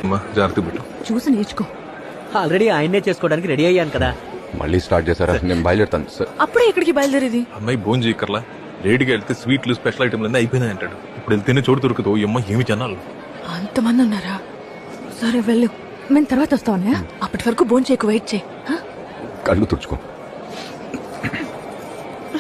అమ్మా జాగ్రత్త పెట్టు. చూసి నేర్చుకో. ఆల్రెడీ ఆయన్నే చేసుకోవడానికి రెడీ అయ్యాను కదా. మళ్ళీ స్టార్ట్ చేశారా? నేను బయలుదేరుతాను సార్. అప్పుడే ఎక్కడికి బయలుదేరేది? అమ్మాయి భోజనం చేయకర్లా, లేడీగా వెళ్తే స్వీట్లు స్పెషల్ ఐటమ్లు అన్నీ అయిపోయినాయి అంటాడు. ఇప్పుడు వెళ్తేనే చోటు దొరుకుతావు. అమ్మ ఏమి జనాలు అంతమంది ఉన్నారా? సరే వెళ్ళు, మేము తర్వాత వస్తామనే. అప్పటి వరకు భోజనం చేయకు, వెయిట్ చేయి. కళ్ళు తుడుచుకో.